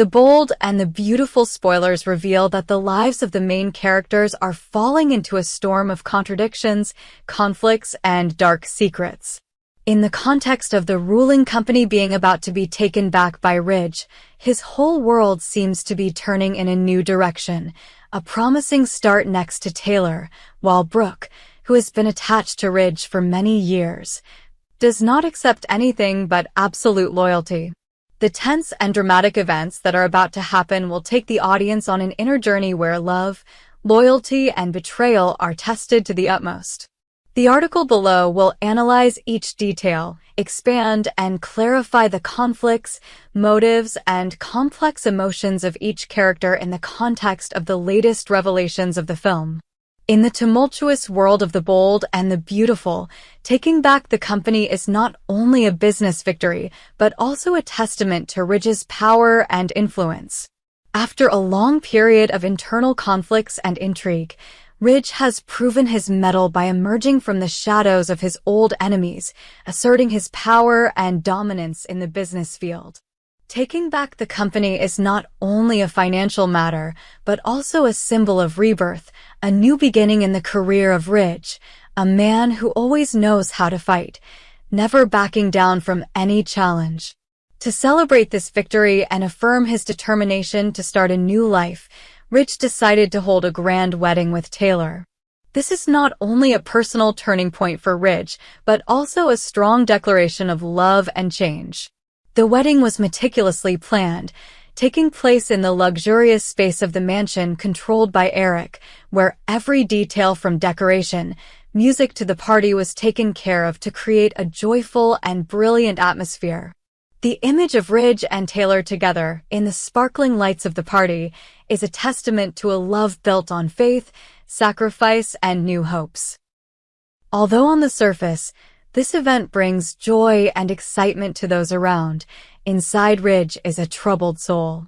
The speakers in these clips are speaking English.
The bold and the beautiful spoilers reveal that the lives of the main characters are falling into a storm of contradictions, conflicts, and dark secrets. In the context of the ruling company being about to be taken back by Ridge, his whole world seems to be turning in a new direction, a promising start next to Taylor, while Brooke, who has been attached to Ridge for many years, does not accept anything but absolute loyalty. The tense and dramatic events that are about to happen will take the audience on an inner journey where love, loyalty, and betrayal are tested to the utmost. The article below will analyze each detail, expand and clarify the conflicts, motives, and complex emotions of each character in the context of the latest revelations of the film. In the tumultuous world of the bold and the beautiful, taking back the company is not only a business victory, but also a testament to Ridge's power and influence. After a long period of internal conflicts and intrigue, Ridge has proven his mettle by emerging from the shadows of his old enemies, asserting his power and dominance in the business field. Taking back the company is not only a financial matter, but also a symbol of rebirth, a new beginning in the career of Ridge, a man who always knows how to fight, never backing down from any challenge. To celebrate this victory and affirm his determination to start a new life, Ridge decided to hold a grand wedding with Taylor. This is not only a personal turning point for Ridge, but also a strong declaration of love and change. The wedding was meticulously planned, taking place in the luxurious space of the mansion controlled by Eric, where every detail from decoration, music to the party was taken care of to create a joyful and brilliant atmosphere. The image of Ridge and Taylor together, in the sparkling lights of the party, is a testament to a love built on faith, sacrifice, and new hopes. Although on the surface, this event brings joy and excitement to those around, inside Ridge is a troubled soul.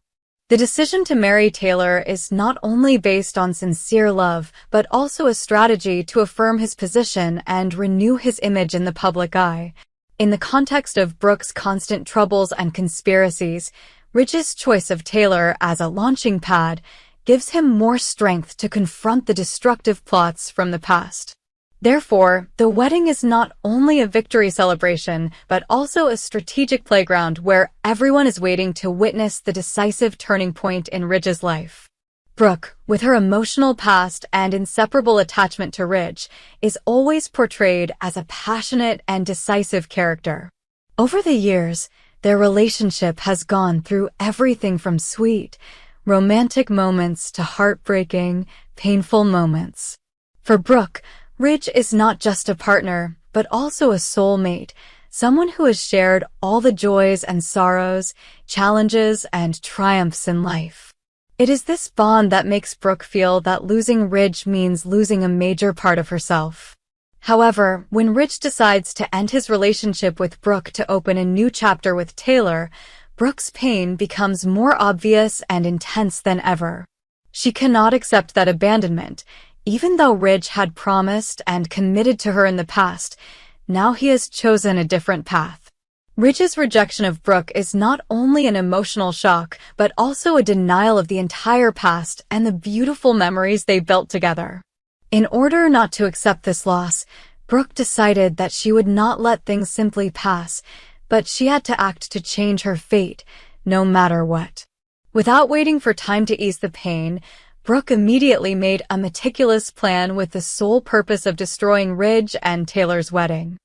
The decision to marry Taylor is not only based on sincere love, but also a strategy to affirm his position and renew his image in the public eye. In the context of Brooke's constant troubles and conspiracies, Ridge's choice of Taylor as a launching pad gives him more strength to confront the destructive plots from the past. Therefore, the wedding is not only a victory celebration, but also a strategic playground where everyone is waiting to witness the decisive turning point in Ridge's life. Brooke, with her emotional past and inseparable attachment to Ridge, is always portrayed as a passionate and decisive character. Over the years, their relationship has gone through everything from sweet, romantic moments to heartbreaking, painful moments. For Brooke, Ridge is not just a partner, but also a soulmate, someone who has shared all the joys and sorrows, challenges and triumphs in life. It is this bond that makes Brooke feel that losing Ridge means losing a major part of herself. However, when Ridge decides to end his relationship with Brooke to open a new chapter with Taylor, Brooke's pain becomes more obvious and intense than ever. She cannot accept that abandonment. Even though Ridge had promised and committed to her in the past, now he has chosen a different path. Ridge's rejection of Brooke is not only an emotional shock, but also a denial of the entire past and the beautiful memories they built together. In order not to accept this loss, Brooke decided that she would not let things simply pass, but she had to act to change her fate, no matter what. Without waiting for time to ease the pain, Brooke immediately made a meticulous plan with the sole purpose of destroying Ridge and Taylor's wedding.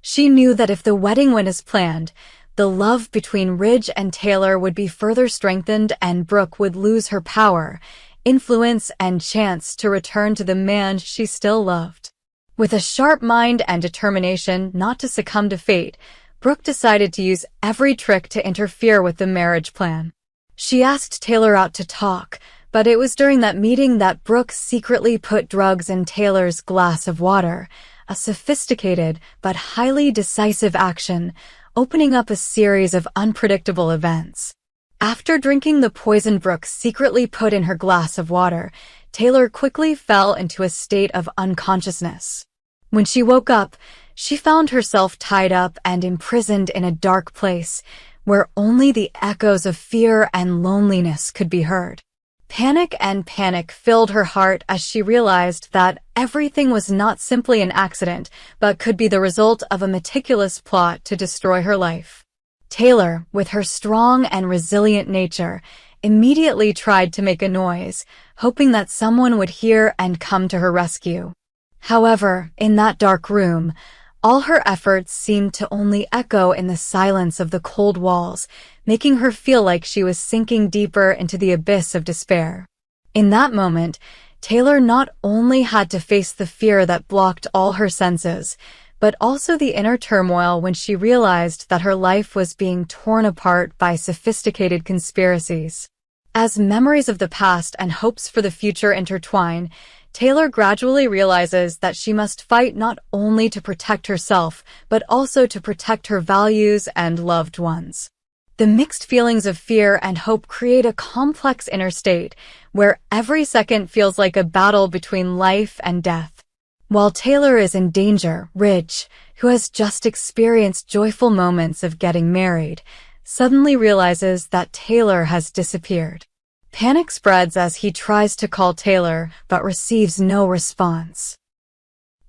She knew that if the wedding went as planned, the love between Ridge and Taylor would be further strengthened and Brooke would lose her power, influence, and chance to return to the man she still loved. With a sharp mind and determination not to succumb to fate, Brooke decided to use every trick to interfere with the marriage plan. She asked Taylor out to talk, but it was during that meeting that Brooke secretly put drugs in Taylor's glass of water, a sophisticated but highly decisive action, opening up a series of unpredictable events. After drinking the poison Brooke secretly put in her glass of water, Taylor quickly fell into a state of unconsciousness. When she woke up, she found herself tied up and imprisoned in a dark place, where only the echoes of fear and loneliness could be heard. Panic filled her heart as she realized that everything was not simply an accident, but could be the result of a meticulous plot to destroy her life. Taylor, with her strong and resilient nature, immediately tried to make a noise, hoping that someone would hear and come to her rescue. However, in that dark room, all her efforts seemed to only echo in the silence of the cold walls, making her feel like she was sinking deeper into the abyss of despair. In that moment, Taylor not only had to face the fear that blocked all her senses, but also the inner turmoil when she realized that her life was being torn apart by sophisticated conspiracies. As memories of the past and hopes for the future intertwine, Taylor gradually realizes that she must fight not only to protect herself, but also to protect her values and loved ones. The mixed feelings of fear and hope create a complex inner state, where every second feels like a battle between life and death. While Taylor is in danger, Ridge, who has just experienced joyful moments of getting married, suddenly realizes that Taylor has disappeared. Panic spreads as he tries to call Taylor, but receives no response.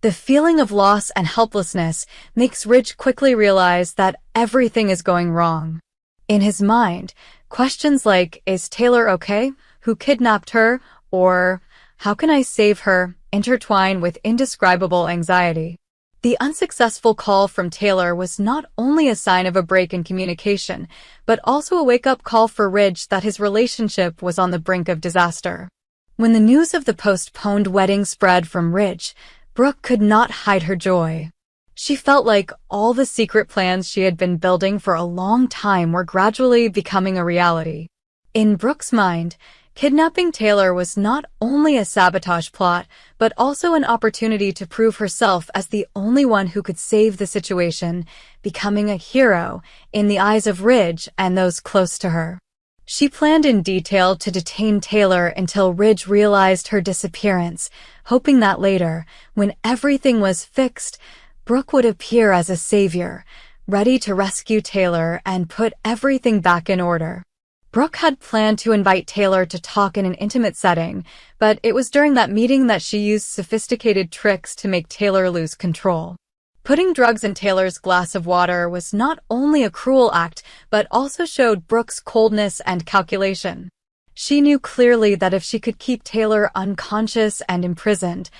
The feeling of loss and helplessness makes Ridge quickly realize that everything is going wrong. In his mind, questions like, "Is Taylor okay? Who kidnapped her?" or "How can I save her?" intertwine with indescribable anxiety. The unsuccessful call from Taylor was not only a sign of a break in communication, but also a wake-up call for Ridge that his relationship was on the brink of disaster. When the news of the postponed wedding spread from Ridge, Brooke could not hide her joy. She felt like all the secret plans she had been building for a long time were gradually becoming a reality. In Brooke's mind, kidnapping Taylor was not only a sabotage plot, but also an opportunity to prove herself as the only one who could save the situation, becoming a hero in the eyes of Ridge and those close to her. She planned in detail to detain Taylor until Ridge realized her disappearance, hoping that later, when everything was fixed, Brooke would appear as a savior, ready to rescue Taylor and put everything back in order. Brooke had planned to invite Taylor to talk in an intimate setting, but it was during that meeting that she used sophisticated tricks to make Taylor lose control. Putting drugs in Taylor's glass of water was not only a cruel act, but also showed Brooke's coldness and calculation. She knew clearly that if she could keep Taylor unconscious and imprisoned,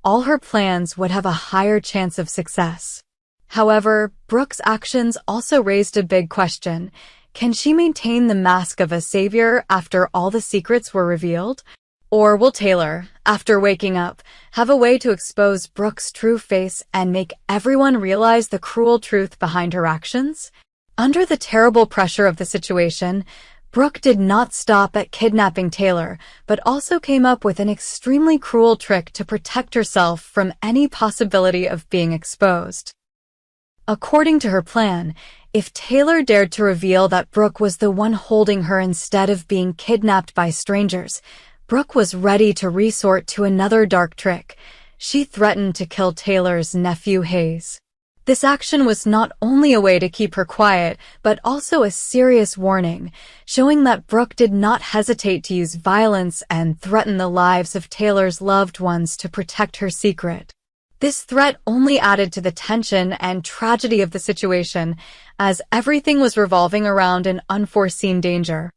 all her plans would have a higher chance of success. However, Brooke's actions also raised a big question. Can she maintain the mask of a savior after all the secrets were revealed? Or will Taylor, after waking up, have a way to expose Brooke's true face and make everyone realize the cruel truth behind her actions? Under the terrible pressure of the situation, Brooke did not stop at kidnapping Taylor, but also came up with an extremely cruel trick to protect herself from any possibility of being exposed. According to her plan, if Taylor dared to reveal that Brooke was the one holding her instead of being kidnapped by strangers, Brooke was ready to resort to another dark trick. She threatened to kill Taylor's nephew Hayes. This action was not only a way to keep her quiet, but also a serious warning, showing that Brooke did not hesitate to use violence and threaten the lives of Taylor's loved ones to protect her secret. This threat only added to the tension and tragedy of the situation, as everything was revolving around an unforeseen danger.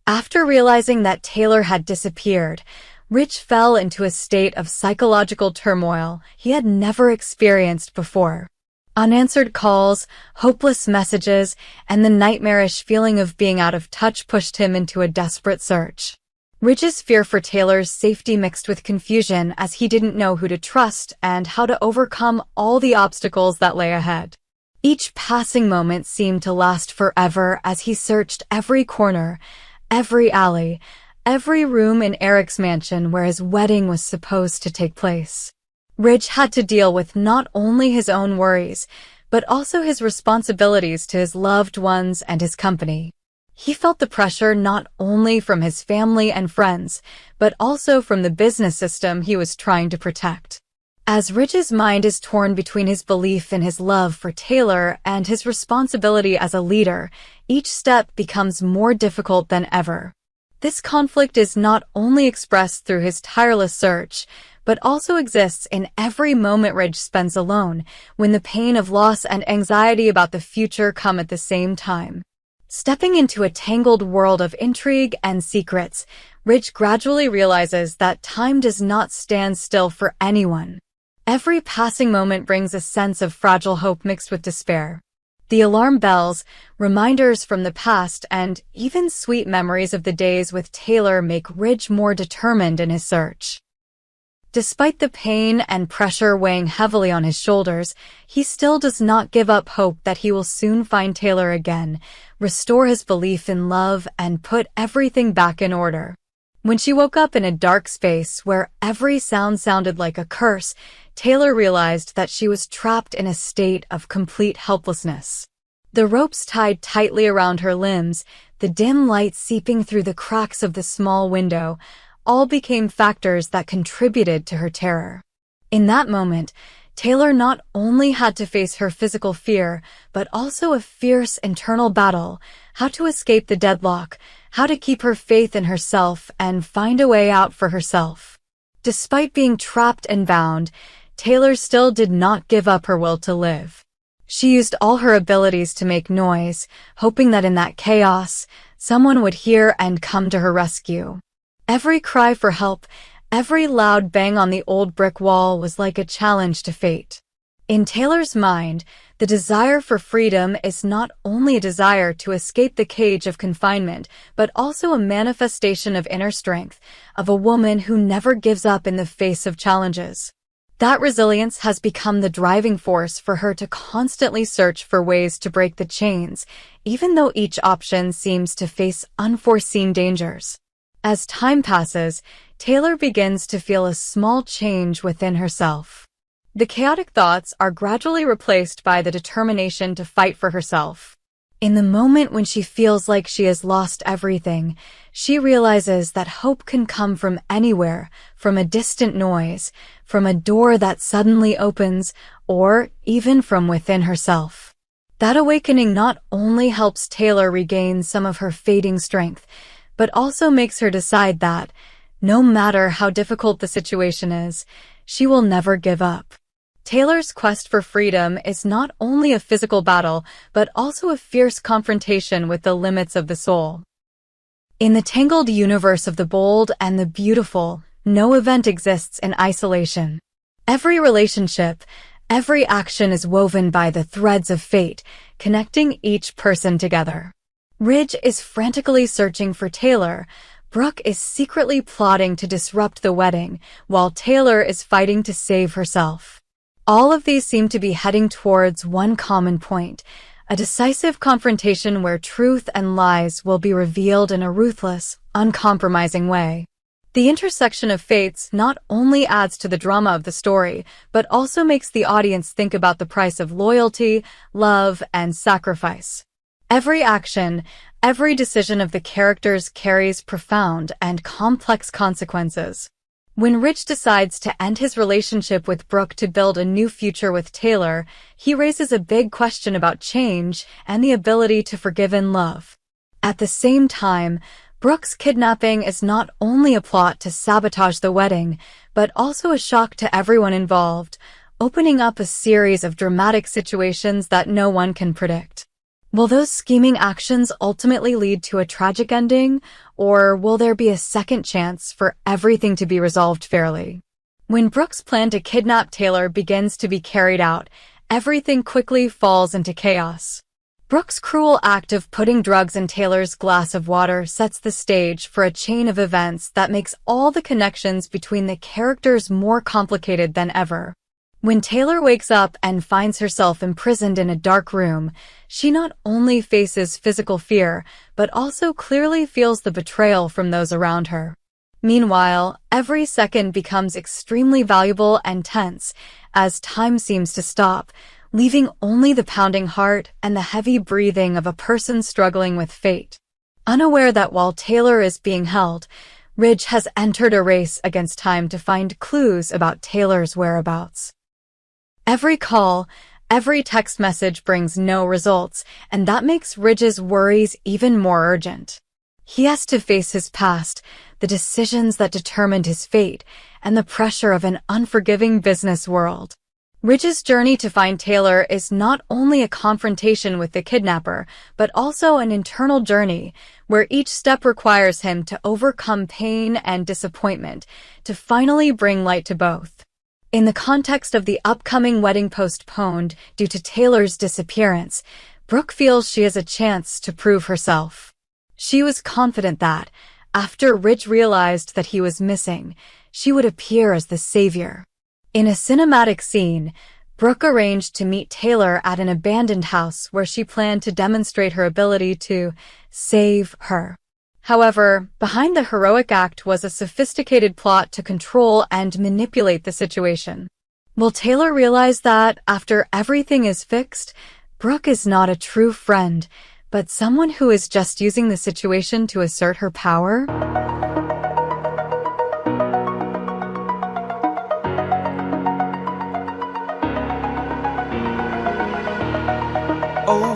After realizing that Taylor had disappeared, Ridge fell into a state of psychological turmoil he had never experienced before. Unanswered calls, hopeless messages, and the nightmarish feeling of being out of touch pushed him into a desperate search. Ridge's fear for Taylor's safety mixed with confusion as he didn't know who to trust and how to overcome all the obstacles that lay ahead. Each passing moment seemed to last forever as he searched every corner, every alley, every room in Eric's mansion where his wedding was supposed to take place. Ridge had to deal with not only his own worries, but also his responsibilities to his loved ones and his company. He felt the pressure not only from his family and friends, but also from the business system he was trying to protect. As Ridge's mind is torn between his belief in his love for Taylor and his responsibility as a leader, each step becomes more difficult than ever. This conflict is not only expressed through his tireless search, but also exists in every moment Ridge spends alone, when the pain of loss and anxiety about the future come at the same time. Stepping into a tangled world of intrigue and secrets, Ridge gradually realizes that time does not stand still for anyone. Every passing moment brings a sense of fragile hope mixed with despair. The alarm bells, reminders from the past, and even sweet memories of the days with Taylor make Ridge more determined in his search. Despite the pain and pressure weighing heavily on his shoulders, he still does not give up hope that he will soon find Taylor again, restore his belief in love, and put everything back in order. When she woke up in a dark space where every sound sounded like a curse, Taylor realized that she was trapped in a state of complete helplessness. The ropes tied tightly around her limbs, the dim light seeping through the cracks of the small window, all became factors that contributed to her terror. In that moment, Taylor not only had to face her physical fear, but also a fierce internal battle: how to escape the deadlock, how to keep her faith in herself and find a way out for herself. Despite being trapped and bound, Taylor still did not give up her will to live. She used all her abilities to make noise, hoping that in that chaos, someone would hear and come to her rescue. Every cry for help, every loud bang on the old brick wall was like a challenge to fate. In Taylor's mind, the desire for freedom is not only a desire to escape the cage of confinement, but also a manifestation of inner strength, of a woman who never gives up in the face of challenges. That resilience has become the driving force for her to constantly search for ways to break the chains, even though each option seems to face unforeseen dangers. As time passes, Taylor begins to feel a small change within herself. The chaotic thoughts are gradually replaced by the determination to fight for herself. In the moment when she feels like she has lost everything, she realizes that hope can come from anywhere, from a distant noise, from a door that suddenly opens, or even from within herself. That awakening not only helps Taylor regain some of her fading strength, but also makes her decide that, no matter how difficult the situation is, she will never give up. Taylor's quest for freedom is not only a physical battle, but also a fierce confrontation with the limits of the soul. In the tangled universe of the bold and the beautiful, no event exists in isolation. Every relationship, every action is woven by the threads of fate, connecting each person together. Ridge is frantically searching for Taylor. Brooke is secretly plotting to disrupt the wedding, while Taylor is fighting to save herself. All of these seem to be heading towards one common point: a decisive confrontation where truth and lies will be revealed in a ruthless, uncompromising way. The intersection of fates not only adds to the drama of the story, but also makes the audience think about the price of loyalty, love, and sacrifice. Every action, every decision of the characters carries profound and complex consequences. When Ridge decides to end his relationship with Brooke to build a new future with Taylor, he raises a big question about change and the ability to forgive and love. At the same time, Brooke's kidnapping is not only a plot to sabotage the wedding, but also a shock to everyone involved, opening up a series of dramatic situations that no one can predict. Will those scheming actions ultimately lead to a tragic ending, or will there be a second chance for everything to be resolved fairly? When Brooke's plan to kidnap Taylor begins to be carried out, everything quickly falls into chaos. Brooke's cruel act of putting drugs in Taylor's glass of water sets the stage for a chain of events that makes all the connections between the characters more complicated than ever. When Taylor wakes up and finds herself imprisoned in a dark room, she not only faces physical fear, but also clearly feels the betrayal from those around her. Meanwhile, every second becomes extremely valuable and tense, as time seems to stop, leaving only the pounding heart and the heavy breathing of a person struggling with fate. Unaware that while Taylor is being held, Ridge has entered a race against time to find clues about Taylor's whereabouts. Every call, every text message brings no results, and that makes Ridge's worries even more urgent. He has to face his past, the decisions that determined his fate, and the pressure of an unforgiving business world. Ridge's journey to find Taylor is not only a confrontation with the kidnapper, but also an internal journey, where each step requires him to overcome pain and disappointment to finally bring light to both. In the context of the upcoming wedding postponed due to Taylor's disappearance, Brooke feels she has a chance to prove herself. She was confident that, after Ridge realized that he was missing, she would appear as the savior. In a cinematic scene, Brooke arranged to meet Taylor at an abandoned house where she planned to demonstrate her ability to save her. However, behind the heroic act was a sophisticated plot to control and manipulate the situation. Will Taylor realize that, after everything is fixed, Brooke is not a true friend, but someone who is just using the situation to assert her power? Oh.